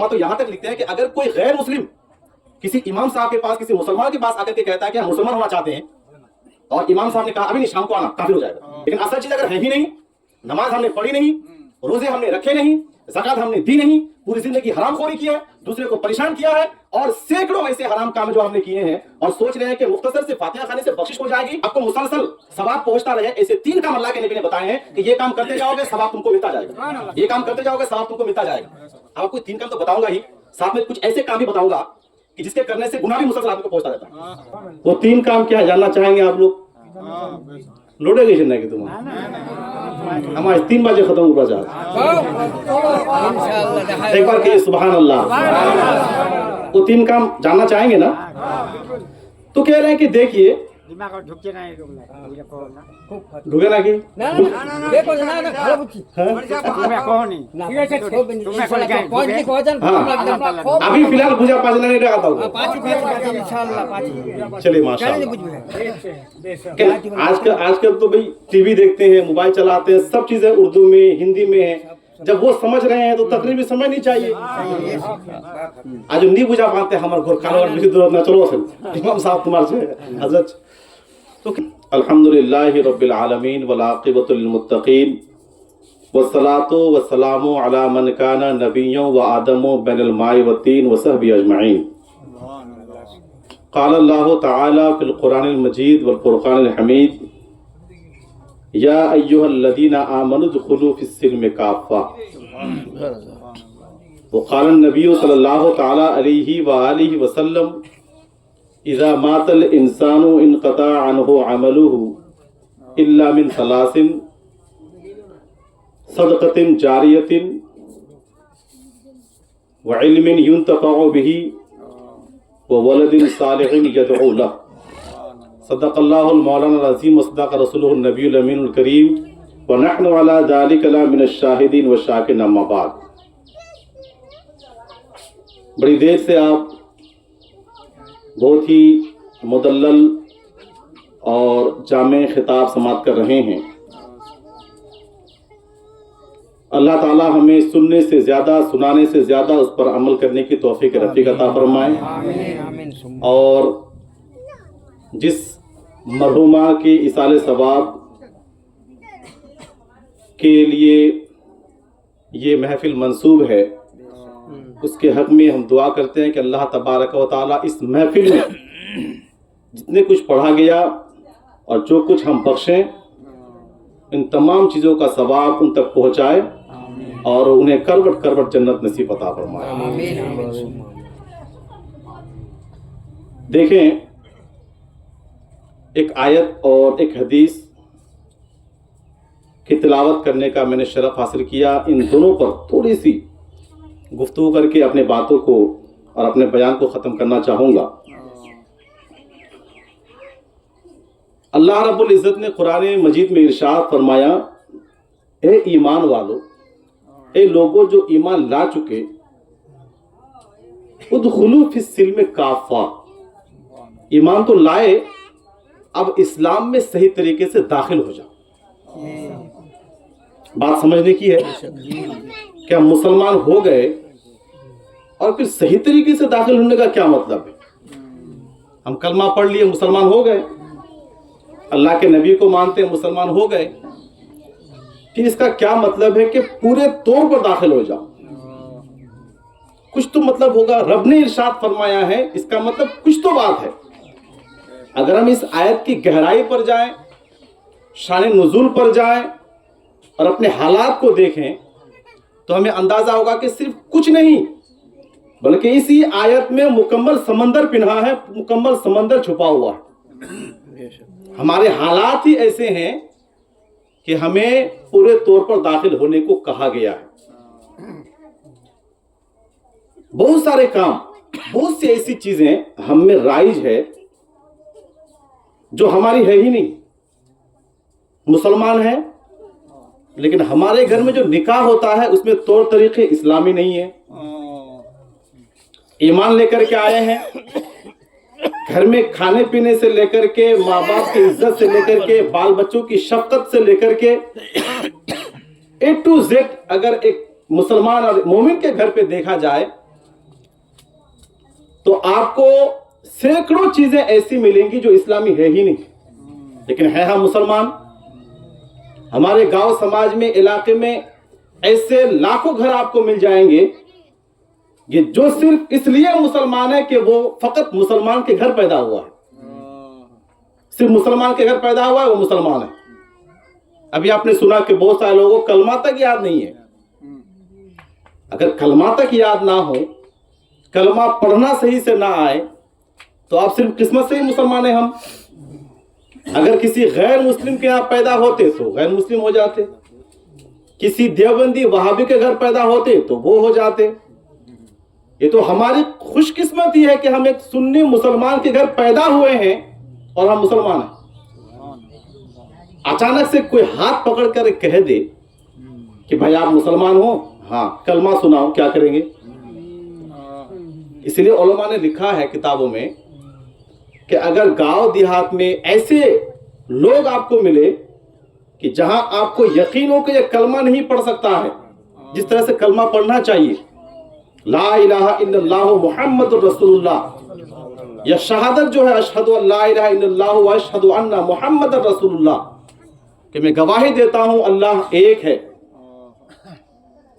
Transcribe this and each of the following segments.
علماء تو یہاں تک لکھتے ہیں کہ اگر کوئی غیر مسلم کسی امام صاحب کے پاس کسی مسلمان کے پاس آ کر کے کہتا ہے کہ ہم مسلمان ہونا چاہتے ہیں اور امام صاحب نے کہا ابھی نہیں شام کو آنا، کافر ہو جائے گا. لیکن اصل چیز اگر ہے ہی نہیں، نماز ہم نے پڑھی نہیں، روزے ہم نے رکھے نہیں، زکات ہم نے دی نہیں، پوری زندگی حرام خوری کی ہے، دوسرے کو پریشان کیا ہے اور سینکڑوں ایسے حرام کام جو ہم نے کیے ہیں اور سوچ رہے ہیں کہ مختصر سے فاتحہ خانے سے بخشش ہو جائے گی، آپ کو مسلسل ثواب پہنچتا رہے، ایسے 3 کام اللہ کے نبی نے بتائے ہیں کہ یہ کام کرتے جاؤ گے ثواب تم کو ملتا جائے گا، یہ کام کرتے جاؤ گے ثواب تم کو ملتا جائے گا. آپ کو 3 کام تو بتاؤں گا ہی، ساتھ میں کچھ ایسے کام بھی بتاؤں گا کہ جس کے کرنے سے گناہ بھی مسلسل آپ کو پہنچتا رہتا ہے. وہ 3 کام کیا جاننا چاہیں گے آپ لوگ؟ لوٹے گئی چلنے کی تم ہمارے 3 بجے ختم ہوا جائے. ایک بار کہیے سبحان اللہ. وہ 3 کام جاننا چاہیں گے نا؟ تو کہہ رہے ہیں کہ دیکھیے ڈھکے نا کہ ابھی فی الحال پوجا 5 نہیں رہا تھا. چلیے ماشاء اللہ. آج کل تو بھائی ٹی وی دیکھتے ہیں، موبائل چلاتے ہیں، سب چیزیں اردو میں ہندی میں ہیں. جب وہ سمجھ رہے ہیں تو تقریبی سمجھنی چاہیے. آج نہیں پوجا پاتے ہمارے گھر کارواڑ بھی ضرورت نہ. چلو امام صاحب تمہارے سے حضرت. الحمدللہ رب العالمین والعاقبۃ للمتقین والصلاۃ والسلام علی من کان نبیا وآدم بین الماء والطین وصحبہ اجمعین. قال اللہ تعالی فی القرآن المجید والفرقان الحمید یا ایھا الذین آمنوا ادخلوا فی السلم کافہ. وقال النبی صلی اللہ تعالی علیہ وآلہ وسلم اذا مات الانسان انقطع عنه عمله الا من 3: صدقة جاریة وعلم ينتفع به وولد صالح يدعو له. صدق اللہ المولانا العظیم وصدق رسولہ النبی الامین الکریم ونحن على ذلك لمن الشاہدین والشاکرین. اما بعد. بڑی دیر سے آپ بہت ہی مدلل اور جامع خطاب سماعت کر رہے ہیں. اللہ تعالی ہمیں سننے سے زیادہ، سنانے سے زیادہ اس پر عمل کرنے کی توفیق رفیق عطا فرمائے. اور جس مرحومہ کی ایصال ثواب کے لیے یہ محفل منسوب ہے، اس کے حق میں ہم دعا کرتے ہیں کہ اللہ تبارک و تعالیٰ اس محفل میں جتنے کچھ پڑھا گیا اور جو کچھ ہم بخشیں، ان تمام چیزوں کا ثواب ان تک پہنچائے اور انہیں کروٹ کروٹ جنت نصیب عطا فرمائے. دیکھیں، ایک آیت اور ایک حدیث کی تلاوت کرنے کا میں نے شرف حاصل کیا. ان دونوں پر تھوڑی سی گفتگو کر کے اپنے باتوں کو اور اپنے بیان کو ختم کرنا چاہوں گا. اللہ رب العزت نے قرآن مجید میں ارشاد فرمایا، اے ایمان والو، اے لوگوں جو ایمان لا چکے، ادخلوا فی السلم کافہ. ایمان تو لائے، اب اسلام میں صحیح طریقے سے داخل ہو جاؤ. بات سمجھنے کی ہے کہ ہم مسلمان ہو گئے اور پھر صحیح طریقے سے داخل ہونے کا کیا مطلب ہے؟ ہم کلمہ پڑھ لیے مسلمان ہو گئے، اللہ کے نبی کو مانتے ہیں مسلمان ہو گئے، پھر اس کا کیا مطلب ہے کہ پورے طور پر داخل ہو جاؤ؟ کچھ تو مطلب ہوگا. رب نے ارشاد فرمایا ہے، اس کا مطلب کچھ تو بات ہے. اگر ہم اس آیت کی گہرائی پر جائیں، شان نزول پر جائیں اور اپنے حالات کو دیکھیں تو ہمیں اندازہ ہوگا کہ صرف کچھ نہیں بلکہ اسی آیت میں مکمل سمندر پنہا ہے، مکمل سمندر چھپا ہوا ہے. ہمارے حالات ہی ایسے ہیں کہ ہمیں پورے طور پر داخل ہونے کو کہا گیا ہے. بہت سارے کام، بہت سی ایسی چیزیں ہم میں رائج ہے جو ہماری ہے ہی نہیں. مسلمان ہیں لیکن ہمارے گھر میں جو نکاح ہوتا ہے اس میں طور طریقے اسلامی نہیں ہے. ایمان لے کر کے آئے ہیں، گھر میں کھانے پینے سے لے کر کے، ماں باپ کی عزت سے لے کر کے، بال بچوں کی شفقت سے لے کر کے A to Z اگر ایک مسلمان اور مومن کے گھر پہ دیکھا جائے تو آپ کو سینکڑوں چیزیں ایسی ملیں گی جو اسلامی ہے ہی نہیں، لیکن ہے ہم مسلمان. ہمارے گاؤں سماج میں، علاقے میں ایسے لاکھوں گھر آپ کو مل جائیں گے یہ جو صرف اس لیے مسلمان ہے کہ وہ فقط مسلمان کے گھر پیدا ہوا ہے، صرف مسلمان کے گھر پیدا ہوا ہے وہ مسلمان ہے. ابھی آپ نے سنا کہ بہت سارے لوگوں کو کلمہ تک یاد نہیں ہے. اگر کلمہ تک یاد نہ ہو، کلمہ پڑھنا صحیح سے نہ آئے، تو آپ صرف قسمت سے ہی مسلمان ہیں. ہم اگر کسی غیر مسلم کے یہاں پیدا ہوتے تو غیر مسلم ہو جاتے، کسی دیوبندی وہابی کے گھر پیدا ہوتے تو وہ ہو جاتے. یہ تو ہماری خوش قسمتی ہے کہ ہم ایک سنی مسلمان کے گھر پیدا ہوئے ہیں اور ہم مسلمان ہیں. اچانک سے کوئی ہاتھ پکڑ کر کہہ دے کہ بھائی آپ مسلمان ہو، ہاں کلمہ سناؤ، کیا کریں گے؟ اس لیے علماء نے لکھا ہے کتابوں میں کہ اگر گاؤں دیہات میں ایسے لوگ آپ کو ملے کہ جہاں آپ کو یقین ہو کہ یہ کلمہ نہیں پڑھ سکتا ہے جس طرح سے کلمہ پڑھنا چاہیے، لا الہ الا اللہ محمد رسول اللہ، یہ شہادت جو ہے اشہد ان لا الہ الا اللہ و اشہد ان محمد رسول اللہ، کہ میں گواہی دیتا ہوں اللہ ایک ہے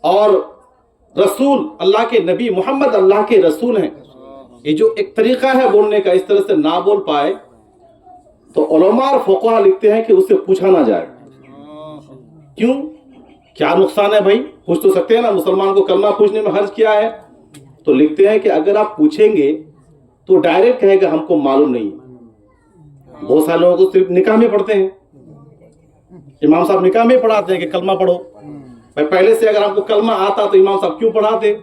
اور رسول اللہ کے نبی محمد اللہ کے رسول ہیں. یہ جو ایک طریقہ ہے بولنے کا، اس طرح سے نہ بول پائے تو علماء اور فقہاء لکھتے ہیں کہ اس سے پوچھا نہ جائے. کیوں؟ کیا نقصان ہے بھائی؟ پوچھ تو سکتے ہیں نا، مسلمان کو کلمہ پوچھنے میں حرج کیا ہے؟ تو لکھتے ہیں کہ اگر آپ پوچھیں گے تو ڈائریکٹ کہے گا ہم کو معلوم نہیں. بہت سارے لوگوں کو صرف نکاح میں پڑھتے ہیں، امام صاحب نکاح میں پڑھاتے ہیں کہ کلمہ پڑھو. پہلے سے اگر آپ کو کلمہ آتا تو امام صاحب کیوں پڑھاتے؟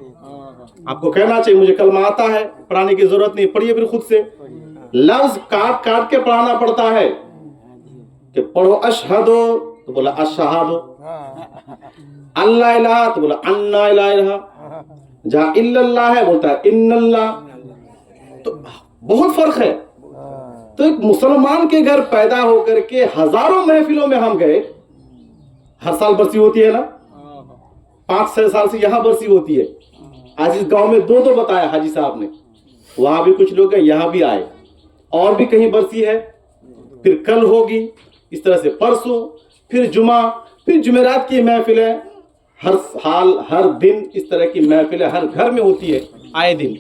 آپ کو کہنا چاہیے مجھے کلمہ آتا ہے، پڑھانے کی ضرورت نہیں، پڑھیے پھر خود سے. لفظ کاٹ کاٹ کے پڑھانا پڑتا ہے کہ پڑھو اشہدو تو بولا اشہادو، اللہ الہ تو بولا انا الہ، جہاں الا اللہ ہے بولتا ہے ان اللہ. تو بہت فرق ہے. تو ایک مسلمان کے گھر پیدا ہو کر کے ہزاروں محفلوں میں ہم گئے، ہر سال برسی ہوتی ہے نا، 5-6 سال سے یہاں برسی ہوتی ہے. آج اس گاؤں میں 2 بتایا حاجی صاحب نے، وہاں بھی کچھ لوگ ہیں، یہاں بھی آئے، اور بھی کہیں برسی ہے، پھر کل ہوگی، اس طرح سے پرسوں، پھر جمعہ، پھر جمعرات کی محفلیں، ہر حال ہر دن اس طرح کی محفلیں ہر گھر میں ہوتی ہے آئے دن.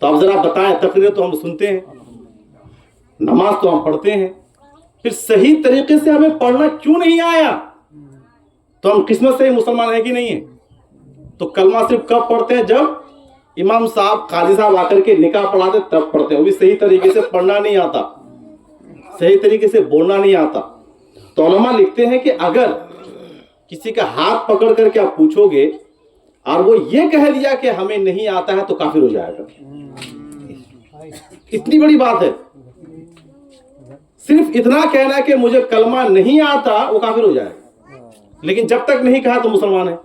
تو آپ ذرا بتائیں، تقریر تو ہم سنتے ہیں، نماز تو ہم پڑھتے ہیں، پھر صحیح طریقے سے ہمیں پڑھنا کیوں نہیں آیا؟ تو ہم قسمت سے ہی مسلمان ہیں کہ نہیں ہیں؟ تو کلمہ صرف کب پڑھتے ہیں؟ جب امام صاحب قاضی صاحب آ کر کے نکاح پڑھاتے تب پڑھتے ہیں. وہ بھی صحیح طریقے سے پڑھنا نہیں آتا، صحیح طریقے سے بولنا نہیں آتا. تو علماء لکھتے ہیں کہ اگر کسی کا ہاتھ پکڑ کر کے آپ پوچھو گے اور وہ یہ کہہ دیا کہ ہمیں نہیں آتا ہے تو کافر ہو جائے گا. اتنی بڑی بات ہے. صرف اتنا کہنا کہ مجھے کلمہ نہیں آتا وہ کافر ہو جائے گا، لیکن جب تک نہیں کہا تو مسلمان ہے.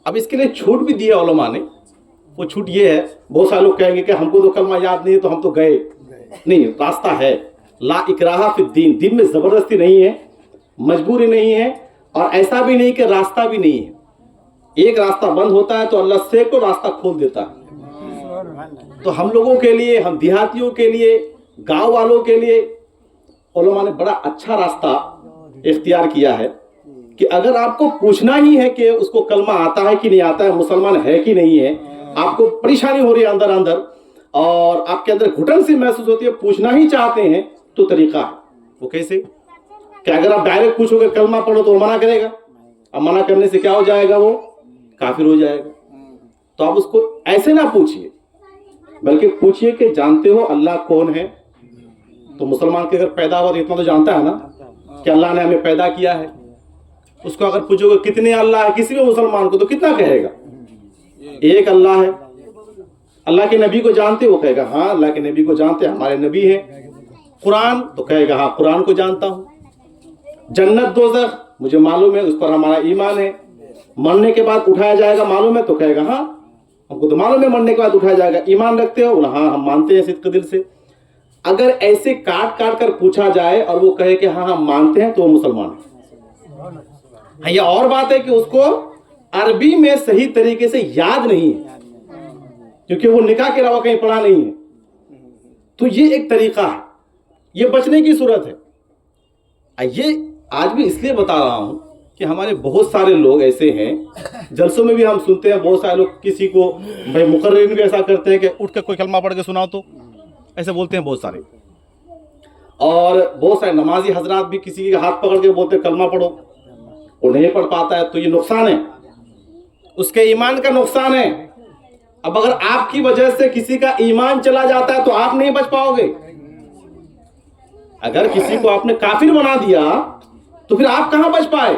اب اس کے لیے چھوٹ بھی دی ہے علماء نے. وہ چھوٹ یہ ہے، بہت سارے لوگ کہیں گے کہ ہم کو تو کلمہ یاد نہیں ہے تو ہم تو گئے نہیں. راستہ ہے، لا اکراہ فی الدین، دین میں زبردستی نہیں ہے، مجبوری نہیں ہے، اور ایسا بھی نہیں کہ راستہ بھی نہیں ہے. ایک راستہ بند ہوتا ہے تو اللہ سینکڑوں راستہ کھول دیتا ہے. تو ہم لوگوں کے لیے، ہم دیہاتیوں کے لیے، گاؤں والوں کے لیے علماء نے بڑا اچھا راستہ اختیار کیا ہے کہ اگر آپ کو پوچھنا ہی ہے کہ اس کو کلمہ آتا ہے کہ نہیں آتا ہے، مسلمان ہے کہ نہیں ہے، آپ کو پریشانی ہو رہی ہے اندر اندر اور آپ کے اندر گھٹن سی محسوس ہوتی ہے، پوچھنا ہی چاہتے ہیں، تو طریقہ ہے. وہ کیسے؟ کہ اگر آپ ڈائریکٹ پوچھو گے کلمہ پڑھو تو وہ منع کرے گا. اب منع کرنے سے کیا ہو جائے گا؟ وہ کافر ہو جائے گا. تو آپ اس کو ایسے نہ پوچھئے، بلکہ پوچھئے کہ جانتے ہو اللہ کون ہے؟ تو مسلمان کے اگر پیدا ہوا تو اتنا تو جانتا ہے نا کہ اللہ نے ہمیں پیدا کیا ہے. اس کو اگر پوچھو گے کتنے اللہ ہے کسی بھی مسلمان کو تو کتنا کہے گا؟ ایک اللہ ہے. اللہ کے نبی کو جانتے؟ وہ کہے گا ہاں اللہ کے نبی کو جانتے ہیں، ہمارے نبی ہیں. قرآن؟ تو کہے گا ہاں قرآن کو جانتا ہوں. جنت دوزخ مجھے معلوم ہے، اس پر ہمارا ایمان ہے. مرنے کے بعد اٹھایا جائے گا معلوم ہے؟ تو کہے گا ہاں ہم کو تو معلوم ہے مرنے کے بعد اٹھایا جائے گا. ایمان رکھتے ہو؟ ہاں ہم مانتے ہیں صدق دل سے. اگر ایسے کاٹ کاٹ کر پوچھا جائے اور وہ کہے کہ ہاں ہم مانتے ہیں تو وہ مسلمان ہے. ہاں یہ اور بات ہے کہ اس کو عربی میں صحیح طریقے سے یاد نہیں ہے. کیونکہ وہ نکاح کے علاوہ کہیں پڑھا نہیں ہے. تو یہ ایک طریقہ ہے, یہ بچنے کی صورت ہے. یہ آج بھی اس لیے بتا رہا ہوں کہ ہمارے بہت سارے لوگ ایسے ہیں, جلسوں میں بھی ہم سنتے ہیں بہت سارے لوگ کسی کو بھائی مقررین بھی ایسا کرتے ہیں کہ اٹھ کے کوئی کلمہ پڑھ کے سناؤ, تو ایسے بولتے ہیں بہت سارے. اور بہت سارے نمازی حضرات بھی کسی کے ہاتھ پکڑ کے بولتے ہیں کلمہ پڑھو, وہ نہیں پڑھ پاتا ہے. تو یہ نقصان ہے, اس کے ایمان کا نقصان ہے. اب اگر آپ کی وجہ سے کسی کا ایمان چلا جاتا ہے تو آپ نہیں بچ پاؤ گے. اگر کسی کو آپ نے کافر بنا دیا تو پھر آپ کہاں بچ پائے.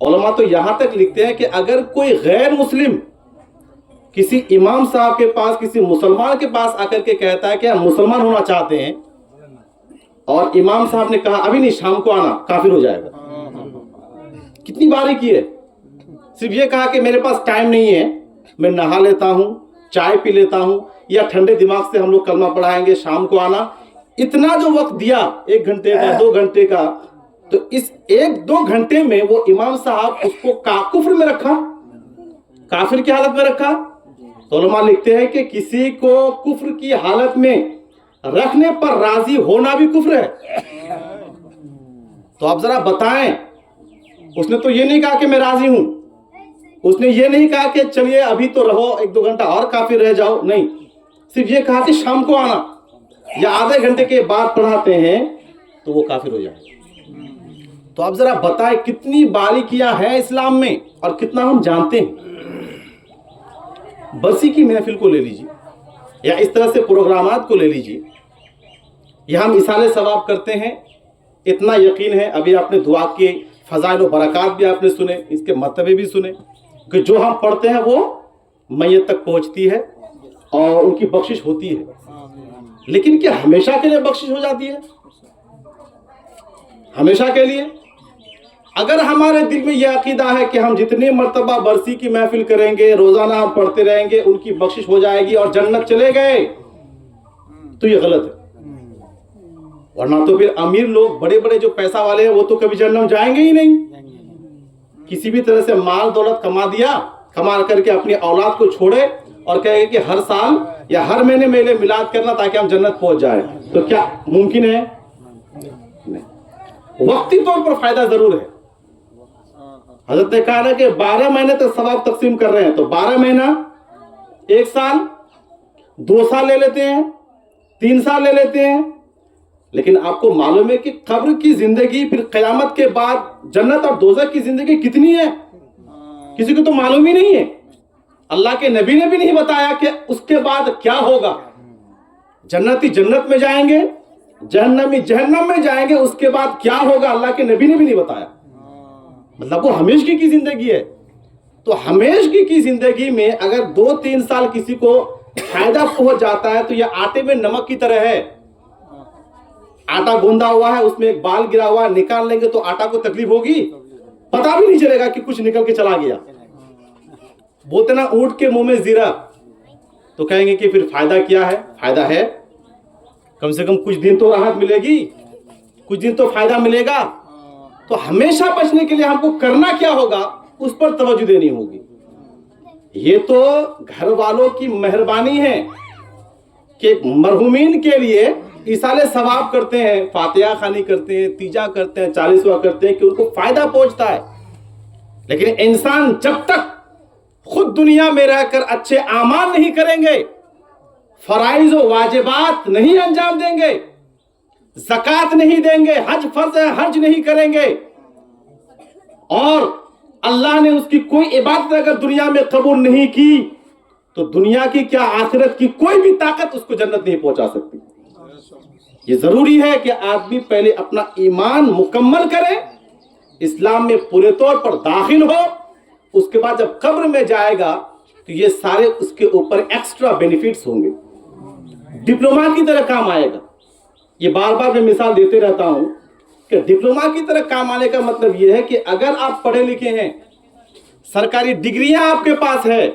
علماء تو یہاں تک لکھتے ہیں کہ اگر کوئی غیر مسلم کسی امام صاحب کے پاس, کسی مسلمان کے پاس آ کر کے کہتا ہے کہ ہم مسلمان ہونا چاہتے ہیں, اور امام صاحب نے کہا ابھی نہیں شام کو آنا, کافر ہو جائے گا. کتنی باریکی ہے. صرف یہ کہا کہ میرے پاس ٹائم نہیں ہے, میں نہا لیتا ہوں, چائے پی لیتا ہوں, یا ٹھنڈے دماغ سے ہم لوگ کلمہ پڑھائیں گے, شام کو آنا. اتنا جو وقت دیا 1 گھنٹے کا 2 گھنٹے کا, تو اس 1-2 گھنٹے میں وہ امام صاحب اس کو کفر میں رکھا, کافر کی حالت میں رکھا. تو علماء لکھتے ہیں کہ کسی کو کفر کی حالت میں رکھنے پر راضی ہونا بھی کفر ہے. تو آپ ذرا بتائیں, اس نے تو یہ نہیں کہا کہ میں راضی ہوں, اس نے یہ نہیں کہا کہ چلیے ابھی تو رہو 1-2 گھنٹہ اور کافر رہ جاؤ, نہیں, صرف یہ کہا کہ شام کو آنا یا آدھے گھنٹے کے بعد پڑھاتے ہیں تو وہ کافر ہو جائے. تو آپ ذرا بتائیں کتنی باریکیاں ہیں اسلام میں اور کتنا ہم جانتے ہیں. برسی کی محفل کو لے لیجیے, یا اس طرح سے پروگرامات کو لے لیجیے, یا ہم اصالے ثواب کرتے ہیں. اتنا یقین ہے, ابھی آپ نے دعا کی فضائل و برکات بھی آپ نے سنے, اس کے مرتبے بھی سنے, کہ جو ہم پڑھتے ہیں وہ میت تک پہنچتی ہے اور ان کی بخشش ہوتی ہے. لیکن کیا ہمیشہ کے لیے بخشش ہو جاتی ہے؟ ہمیشہ کے لیے؟ اگر ہمارے دل میں یہ عقیدہ ہے کہ ہم جتنی مرتبہ برسی کی محفل کریں گے, روزانہ ہم پڑھتے رہیں گے, ان کی بخشش ہو جائے گی اور جنت چلے گئے, تو یہ غلط ہے. ورنہ تو پھر امیر لوگ, بڑے بڑے جو پیسہ والے ہیں, وہ تو کبھی جہنم جائیں گے ہی نہیں. کسی بھی طرح سے مال دولت کما دیا, کما کر کے اپنی اولاد کو چھوڑے اور کہے کہ ہر سال یا ہر مہینے میلے میلاد کرنا تاکہ ہم جنت پہنچ جائیں, تو کیا ممکن ہے؟ نہیں. وقتی طور پر فائدہ ضرور ہے. حضرت نے کہا نا کہ 12 مہینے تک ثواب تقسیم کر رہے ہیں, تو 12 مہینہ, 1 سال, 2 سال لے لیتے ہیں, 3 سال لے لیتے ہیں. لیکن آپ کو معلوم ہے کہ قبر کی زندگی, پھر قیامت کے بعد جنت اور دوزخ کی زندگی کتنی ہے؟ کسی کو تو معلوم ہی نہیں ہے. اللہ کے نبی نے بھی نہیں بتایا کہ اس کے بعد کیا ہوگا. جنتی جنت میں جائیں گے, جہنمی جہنم میں جائیں گے, اس کے بعد کیا ہوگا اللہ کے نبی نے بھی نہیں بتایا. مطلب وہ ہمیشگی کی زندگی ہے. تو ہمیشگی کی زندگی میں اگر 2-3 سال کسی کو فائدہ پہنچ جاتا ہے تو یہ آٹے میں نمک کی طرح ہے. آٹا گوندا ہوا ہے, اس میں ایک بال گرا ہوا ہے, نکال لیں گے تو آٹا کو تکلیف ہوگی, پتا بھی نہیں چلے گا کہ کچھ نکل کے چلا گیا. بولتے نا اونٹ کے منہ میں زیرہ, تو کہیں گے کہ پھر فائدہ کیا ہے؟ فائدہ ہے, کم سے کم کچھ دن تو راحت ملے گی, کچھ دن تو فائدہ ملے گا. تو ہمیشہ بچنے کے لیے ہم کو کرنا کیا ہوگا, اس پر توجہ دینی ہوگی. یہ تو گھر والوں کی مہربانی ہے کہ مرحومین کے لیے ایصال ثواب کرتے ہیں, فاتحہ خوانی کرتے ہیں, تیجا کرتے ہیں, 40واں کرتے ہیں, کہ ان کو فائدہ پہنچتا ہے. لیکن انسان جب تک خود دنیا میں رہ کر اچھے اعمال نہیں کریں گے, فرائض و واجبات نہیں انجام دیں گے, زکوٰۃ نہیں دیں گے, حج فرض ہے حج نہیں کریں گے, اور اللہ نے اس کی کوئی عبادت اگر دنیا میں قبول نہیں کی, تو دنیا کی کیا آخرت کی کوئی بھی طاقت اس کو جنت نہیں پہنچا سکتی. یہ ضروری ہے کہ آدمی پہلے اپنا ایمان مکمل کرے, اسلام میں پورے طور پر داخل ہو, اس کے بعد جب قبر میں جائے گا تو یہ سارے اس کے اوپر ایکسٹرا بینیفٹس ہوں گے, ڈپلوما کی طرح کام آئے گا. یہ بار بار میں مثال دیتے رہتا ہوں کہ ڈپلوما کی طرح کام آنے کا مطلب یہ ہے کہ اگر آپ پڑھے لکھے ہیں, سرکاری ڈگریاں آپ کے پاس ہے,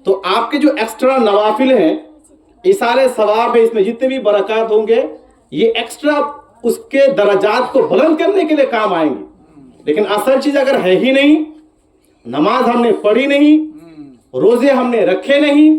تو آپ کے جو ایکسٹرا نوافل ہیں, ایصال ثواب ہے, اس میں جتنے بھی برکات ہوں گے, یہ ایکسٹرا اس کے درجات کو بلند کرنے کے لیے کام آئیں گے. لیکن اصل چیز اگر ہے ہی نہیں, نماز ہم نے پڑھی نہیں, روزے ہم نے رکھے نہیں,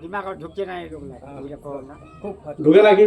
ঢুকে না কি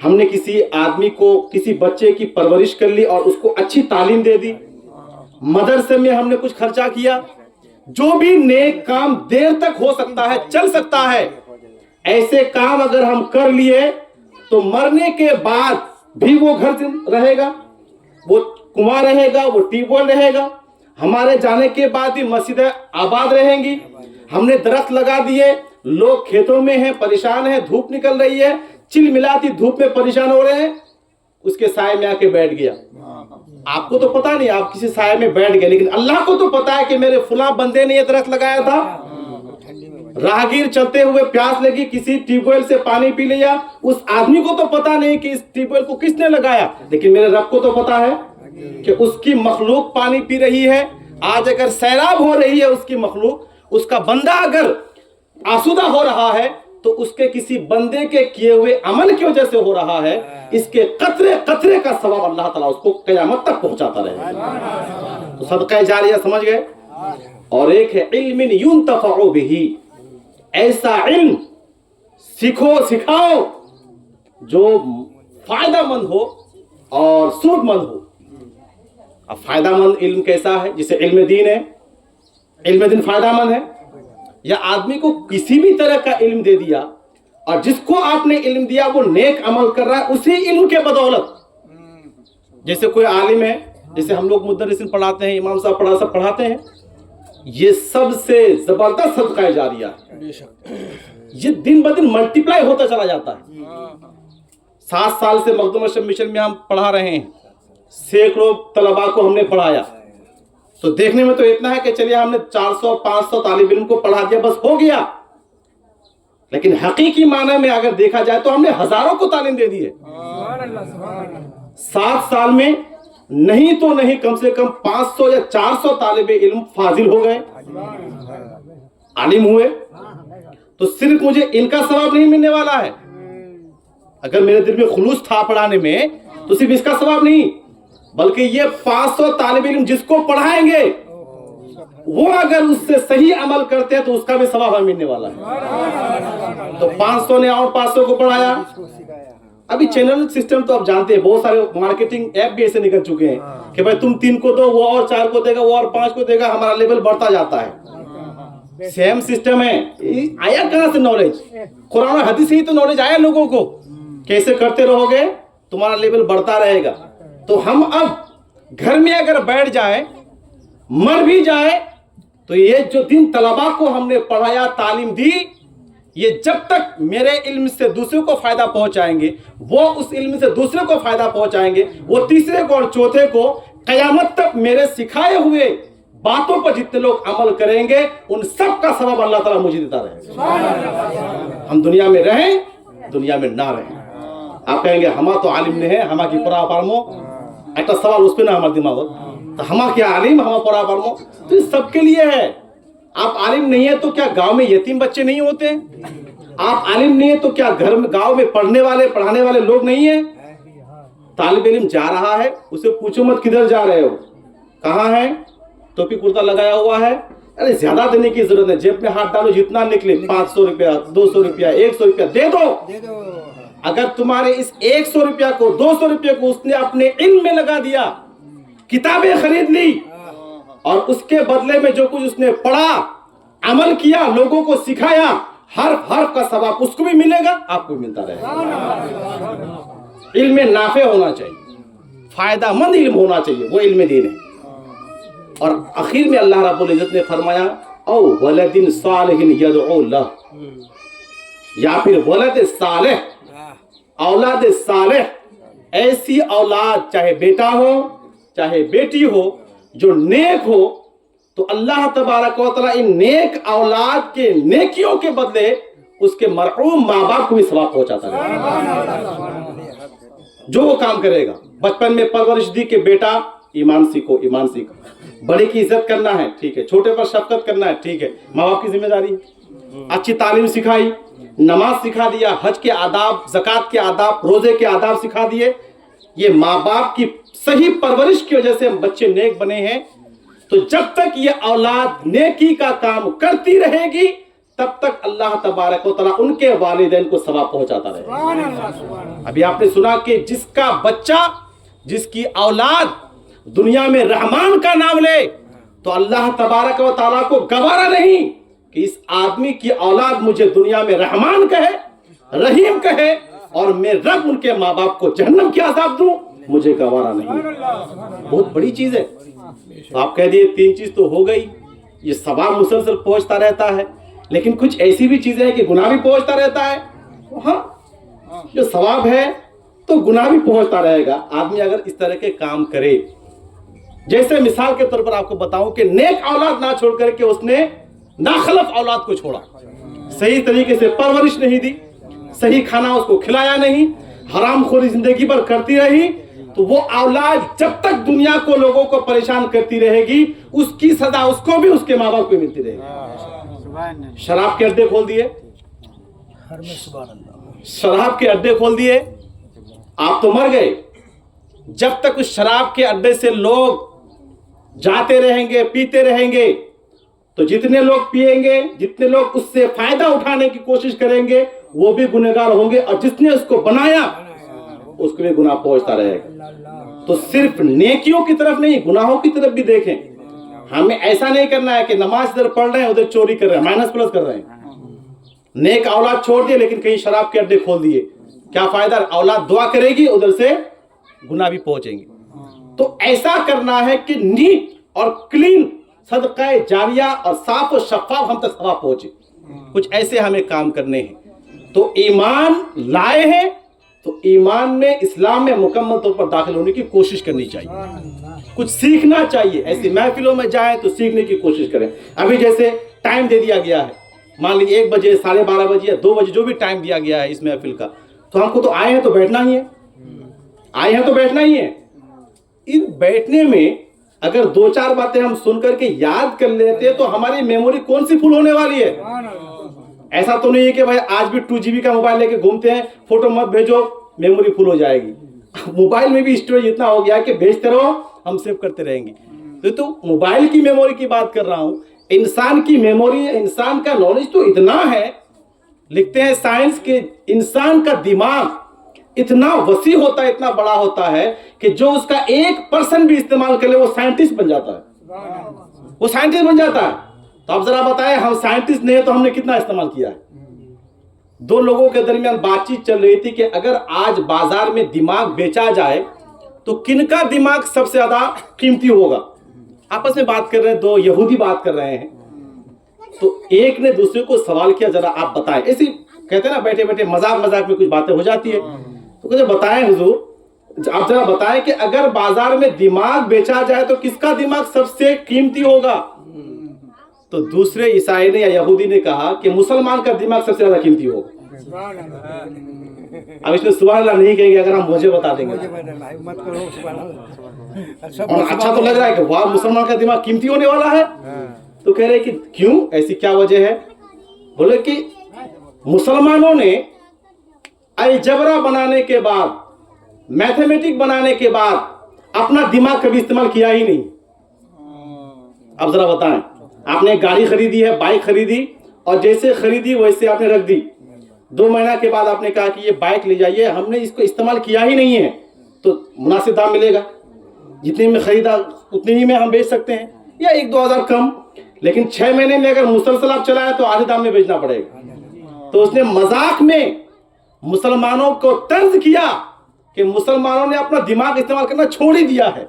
ہم نے کسی آدمی کو کسی بچے کی پرورش کر لی اور اس کو اچھی تعلیم دے دی, مدرسے میں ہم نے کچھ خرچہ کیا, جو بھی نیک کام دیر تک ہو سکتا ہے, چل سکتا ہے, ایسے کام اگر ہم کر لیے تو مرنے کے بعد بھی وہ گھر رہے گا, وہ کنواں رہے گا, وہ ٹیوب ویل رہے گا, ہمارے جانے کے بعد بھی مسجدیں آباد رہیں گی. ہم نے درخت لگا دیے, لوگ کھیتوں میں ہیں, پریشان ہیں, دھوپ نکل رہی ہے, چل ملاتی دھوپ میں پریشان ہو رہے ہیں, اس کے سائے میں آ کے بیٹھ گیا. آپ کو تو پتا نہیں, آپ کسی سائے میں بیٹھ گئے, لیکن اللہ کو تو پتا ہے کہ میرے فلاں بندے نے یہ درخت لگایا تھا. راہگیر چلتے ہوئے پیاس لگی, کسی ٹیوب ویل سے پانی پی لیا, اس آدمی کو تو پتا نہیں کہ اس ٹیوب ویل کو کس نے لگایا, لیکن میرے رب کو تو پتا ہے کہ اس کی مخلوق پانی پی رہی ہے. آج اگر سیلاب ہو رہی ہے اس کی مخلوق, اس کا بندہ اگر آسودہ ہو رہا ہے تو اس کے کسی بندے کے کیے ہوئے عمل کی وجہ سے ہو رہا ہے. اس کے قطرے قطرے کا ثواب اللہ تعالیٰ اس کو قیامت تک پہنچاتا رہے گا. تو صدقہ جاریہ سمجھ گئے. اور ایک ہے علم ينتفع به, ایسا علم سیکھو سکھاؤ جو فائدہ مند ہو اور سود مند ہو. اب فائدہ مند علم کیسا ہے؟ جسے علم دین ہے, علم دین فائدہ مند ہے. یا آدمی کو کسی بھی طرح کا علم دے دیا اور جس کو آپ نے علم دیا وہ نیک عمل کر رہا ہے اسی علم کے بدولت. جیسے کوئی عالم ہے, جیسے ہم لوگ مدرسین پڑھاتے ہیں, امام صاحب سب پڑھاتے ہیں, یہ سب سے زبردست صدقہ جاریہ ہے. یہ دن بدن ملٹیپلائی ہوتا چلا جاتا ہے. 7 سال سے مخدوم اشرف مشن میں ہم پڑھا رہے ہیں, سینکڑوں طلباء کو ہم نے پڑھایا. تو دیکھنے میں تو اتنا ہے کہ چلیے ہم نے 400-500 طالب علم کو پڑھا دیا, بس ہو گیا. لیکن حقیقی معنی میں اگر دیکھا جائے تو ہم نے ہزاروں کو تعلیم دے دی ہے. 7 سال میں نہیں تو نہیں کم سے کم 500 یا 400 طالب علم فاضل ہو گئے, عالم ہوئے. تو صرف مجھے ان کا ثواب نہیں ملنے والا ہے. اگر میرے دل میں خلوص تھا پڑھانے میں تو صرف اس کا ثواب نہیں, بلکہ یہ 500 طالب علم جس کو پڑھائیں گے وہ اگر اس سے صحیح عمل کرتے ہیں تو اس کا بھی ثواب ہمیں ملنے والا ہے. تو 500 نے اور 500 کو پڑھایا. ابھی چینل سسٹم تو آپ جانتے ہیں, بہت سارے مارکیٹنگ ایپ بھی ایسے نکل چکے ہیں کہ بھائی تم 3 کو دو, وہ اور 4 کو دے گا, وہ اور 5 کو دے گا, ہمارا لیول بڑھتا جاتا ہے. سیم سسٹم ہے. آیا کہاں سے نالج؟ قرآن و حدیث سے ہی تو نالج آیا لوگوں کو. کیسے کرتے رہو گے تمہارا لیول بڑھتا رہے گا. تو ہم اب گھر میں اگر بیٹھ جائیں, مر بھی جائے, تو یہ جو دن طلباء کو ہم نے پڑھایا, تعلیم دی, یہ جب تک میرے علم سے دوسرے کو فائدہ پہنچائیں گے, وہ اس علم سے دوسرے کو فائدہ پہنچائیں گے, وہ تیسرے کو اور چوتھے کو, قیامت تک میرے سکھائے ہوئے باتوں پر جتنے لوگ عمل کریں گے ان سب کا ثواب اللہ تعالیٰ مجھے دیتا رہے گا. ہم دنیا میں رہیں, دنیا میں نہ رہیں. آپ کہیں گے ہما تو عالم نہیں ہے, ہما کی پورا پارمو, ایک سوال اس پہ نہ ہمارے دماغ, تو ہما کیا عالم, ہما پورا پارمو, تو یہ سب کے لیے ہے. آپ عالم نہیں ہے تو کیا گاؤں میں یتیم بچے نہیں ہوتے؟ آپ عالم نہیں ہے تو کیا گھر میں گاؤں میں پڑھنے والے پڑھانے والے لوگ نہیں ہیں؟ طالب علم جا رہا ہے, اسے پوچھو مت کدھر جا رہے ہو, کہاں ہے, ٹوپی کرتا لگایا ہوا ہے, ارے زیادہ دینے کی ضرورت ہے, جیب میں ہاتھ ڈالو, جتنا نکلے 500 روپیہ 200 روپیہ 100 روپیہ دے دو. اگر تمہارے اس 100 روپیہ کو 200 روپیہ کو اس نے اپنے علم میں لگا دیا, کتابیں خرید لی, اور اس کے بدلے میں جو کچھ اس نے پڑھا, عمل کیا, لوگوں کو سکھایا, حرف حرف کا ثواب اس کو بھی ملے گا, آپ کو بھی ملتا رہے گا. علم نافع ہونا چاہیے, فائدہ مند علم ہونا چاہیے, وہ علم دین ہے. اور آخر میں اللہ رب العزت نے فرمایا او ولد صالح یدعو لہ, یا پھر ولد صالح, اولاد صالح, ایسی اولاد چاہے بیٹا ہو چاہے بیٹی ہو جو نیک ہو, تو اللہ تبارک و تعالیٰ ان نیک اولاد کے نیکیوں کے بدلے اس کے مرحوم ماں باپ کو بھی ثواب پہنچاتا ہے. جو وہ کام کرے گا, بچپن میں پرورش دی کہ بیٹا ایمان سیکھو, ایمان سیکھو, بڑے کی عزت کرنا ہے, ٹھیک ہے, چھوٹے پر شفقت کرنا ہے, ٹھیک ہے, ماں باپ کی ذمہ داری. اچھی تعلیم سکھائی, نماز سکھا دیا, حج کے آداب, زکوٰۃ کے آداب, روزے کے آداب سکھا دیے. یہ ماں باپ کی صحیح پرورش کی وجہ سے بچے نیک بنے ہیں. تو جب تک یہ اولاد نیکی کا کام کرتی رہے گی تب تک اللہ تبارک و تعالیٰ ان کے والدین کو ثواب پہنچاتا رہے گا. ابھی آپ نے سنا کہ جس کا بچہ، جس کی اولاد دنیا میں رحمان کا نام لے تو اللہ تبارک و تعالیٰ کو گوارا نہیں کہ اس آدمی کی اولاد مجھے دنیا میں رحمان کہے، رحیم کہے، اور میں رب ان کے ماں باپ کو جہنم کی عذاب دوں، مجھے گوارا نہیں۔ بہت بڑی چیز ہے۔ تو آپ کہہ دیے 3 چیز تو ہو گئی، یہ ثواب مسلسل پہنچتا رہتا ہے، لیکن کچھ ایسی بھی چیزیں ہیں کہ گناہ بھی پہنچتا رہتا ہے۔ ہاں، جو ثواب ہے تو گناہ بھی پہنچتا رہے گا آدمی اگر اس طرح کے کام کرے۔ جیسے مثال کے طور پر آپ کو بتاؤں کہ نیک اولاد نہ چھوڑ کر کے اس نے ناخلف اولاد کو چھوڑا، صحیح طریقے سے پرورش نہیں دی، صحیح کھانا اس کو کھلایا نہیں، حرام خوری زندگی پر کرتی رہی، تو وہ اولاد جب تک دنیا کو لوگوں کو پریشان کرتی رہے گی اس کی سزا اس کو بھی اس کے ماں باپ کو ملتی رہے گی۔ شراب کے اڈے کھول دیے، شراب کے اڈے کھول دیے، آپ تو مر گئے۔ جب تک اس شراب کے اڈے سے لوگ جاتے رہیں گے، پیتے رہیں گے، تو جتنے لوگ پیئیں گے، جتنے لوگ اس سے فائدہ اٹھانے کی کوشش کریں گے، وہ بھی گنہگار ہوں گے، اور جس نے اس کو بنایا اس کو بھی گناہ پہنچتا رہے گا۔ تو صرف نیکیوں کی طرف نہیں، گناہوں کی طرف بھی دیکھیں۔ ہمیں ایسا نہیں کرنا ہے کہ نماز ادھر پڑھ رہے ہیں ادھر چوری کر رہے ہیں، مائنس پلس کر رہے ہیں۔ نیک اولاد چھوڑ دیے لیکن کہیں شراب کے اڈے کھول دیے، کیا فائدہ؟ اولاد دعا کرے گی، ادھر سے گناہ بھی پہنچیں گے۔ تو ایسا کرنا ہے کہ نیٹ اور کلین صدقہ جاریہ اور صاف و شفاف ہم تک ثواب پہنچے۔ کچھ ایسے ہمیں کام کرنے ہیں۔ تو ایمان لائے ہیں تو ایمان میں، اسلام میں مکمل طور پر داخل ہونے کی کوشش کرنی چاہیے، کچھ سیکھنا چاہیے۔ ایسی محفلوں میں جائیں تو سیکھنے کی کوشش کریں۔ ابھی جیسے ٹائم دے دیا گیا ہے، مان لیجیے 1 بجے، 12:30 بجے یا 2 بجے، جو بھی ٹائم دیا گیا ہے اس محفل کا، تو ہم کو تو آئے ہیں تو بیٹھنا ہی ہے، آئے ہیں تو بیٹھنا ہی ہے۔ ان بیٹھنے میں اگر 2-4 باتیں ہم سن کر کے یاد کر لیتے تو ہماری میموری کون سی فل ہونے والی ہے؟ ایسا تو نہیں ہے کہ بھائی آج بھی 2 GB کا موبائل لے کے گھومتے ہیں، فوٹو مت بھیجو میموری فل ہو جائے گی۔ موبائل میں بھی اسٹوریج اتنا ہو گیا کہ بھیجتے رہو ہم سیو کرتے رہیں گے۔ تو موبائل کی میموری کی بات کر رہا ہوں، انسان کی میموری، انسان کا نالج تو اتنا ہے، لکھتے ہیں سائنس کے انسان کا دماغ اتنا وسیع ہوتا ہے، اتنا بڑا ہوتا ہے کہ جو اس کا 1% بھی استعمال کر لے وہ سائنٹسٹ بن جاتا ہے، وہ سائنٹسٹ بن جاتا ہے۔ تو آپ ذرا بتائیں، ہم سائنٹسٹ نہیں تو ہم نے کتنا استعمال کیا ہے؟ 2 لوگوں کے درمیان بات چیت چل رہی تھی کہ اگر آج بازار میں دماغ بیچا جائے تو کن کا دماغ سب سے زیادہ قیمتی ہوگا؟ آپس میں بات کر رہے ہیں، 2 یہودی بات کر رہے ہیں، تو ایک نے دوسرے کو سوال کیا، ذرا آپ بتائیں۔ ایسی کہتے ہیں نا بیٹھے بیٹھے مذاق میں کچھ باتیں ہو جاتی ہے، تو کہتے بتائیں حضور، آپ ذرا بتائیں کہ اگر بازار میں دماغ بیچا جائے تو کس کا دماغ سب سے قیمتی ہوگا؟ تو دوسرے عیسائی نے یا یہودی نے کہا کہ مسلمان کا دماغ سب سے زیادہ قیمتی ہوگا۔ اب اس میں سبحان اللہ نہیں کہیں گے اگر ہم مجھے بتا دیں گے، اور اچھا تو لگ رہا ہے کہ واہ مسلمان کا دماغ قیمتی ہونے والا ہے۔ تو کہہ رہے کہ کیوں، ایسی کیا وجہ ہے؟ بولے کہ مسلمانوں نے الجبرا بنانے کے بعد، میتھمیٹک بنانے کے بعد اپنا دماغ کبھی استعمال کیا ہی نہیں۔ اب ذرا بتائیں، آپ نے گاڑی خریدی ہے، بائک خریدی، اور جیسے خریدی ویسے آپ نے رکھ دی، 2 مہینہ کے بعد آپ نے کہا کہ یہ بائک لے جائیے، ہم نے اس کو استعمال کیا ہی نہیں ہے، تو مناسب دام ملے گا؟ جتنے میں خریدا اتنے ہی میں ہم بیچ سکتے ہیں، یا 1-2 ہزار کم۔ لیکن 6 مہینے میں اگر مسلسل آپ چلائیں تو آدھے دام میں بیچنا پڑے گا۔ تو اس نے مذاق میں مسلمانوں کو طنز کیا کہ مسلمانوں نے اپنا دماغ استعمال کرنا چھوڑ ہی دیا ہے،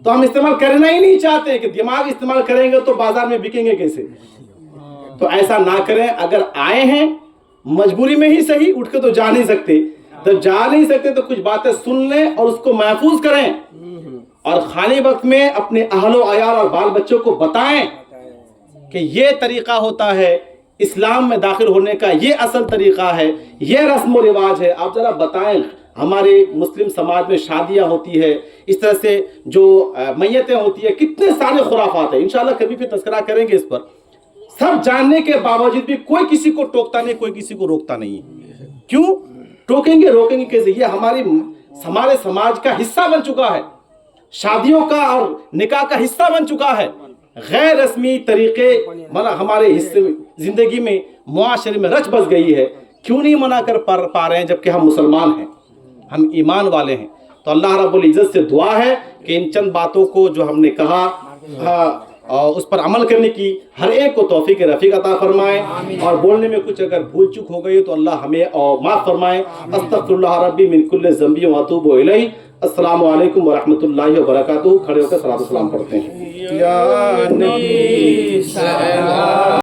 تو ہم استعمال کرنا ہی نہیں چاہتے کہ دماغ استعمال کریں گے تو بازار میں بکیں گے کیسے؟ تو ایسا نہ کریں۔ اگر آئے ہیں مجبوری میں ہی صحیح، اٹھ کے تو جا نہیں سکتے، تو کچھ باتیں سن لیں اور اس کو محفوظ کریں، اور خالی وقت میں اپنے اہل و عیال اور بال بچوں کو بتائیں کہ یہ طریقہ ہوتا ہے اسلام میں داخل ہونے کا، یہ اصل طریقہ ہے، یہ رسم و رواج ہے۔ آپ ذرا بتائیں، ہمارے مسلم سماج میں شادیاں ہوتی ہے، اس طرح سے جو میتیں ہوتی ہے، کتنے سارے خرافات ہیں، انشاءاللہ کبھی پھر تذکرہ کریں گے اس پر۔ سب جاننے کے باوجود بھی کوئی کسی کو ٹوکتا نہیں، کوئی کسی کو روکتا نہیں۔ کیوں ٹوکیں گے، روکیں گے کیسے؟ یہ ہمارے سماج کا حصہ بن چکا ہے، شادیوں کا اور نکاح کا حصہ بن چکا ہے۔ غیر رسمی طریقے ہمارے حصے زندگی میں، معاشرے میں رچ بس گئی ہے کیوں نہیں منع کر پا رہے ہیں جبکہ ہم مسلمان ہیں، ہم ایمان والے ہیں؟ تو اللہ رب العزت سے دعا ہے کہ ان چند باتوں کو جو ہم نے کہا اس پر عمل کرنے کی ہر ایک کو توفیق رفیق عطا فرمائے، اور بولنے میں کچھ اگر بھول چک ہو گئی تو اللہ ہمیں معاف فرمائے۔ استغفر اللہ ربی من کل ذنب واتوب الیہ۔ السلام علیکم ورحمۃ اللہ وبرکاتہ۔ کھڑے ہو کر صلاۃ و سلام پڑھتے ہیں۔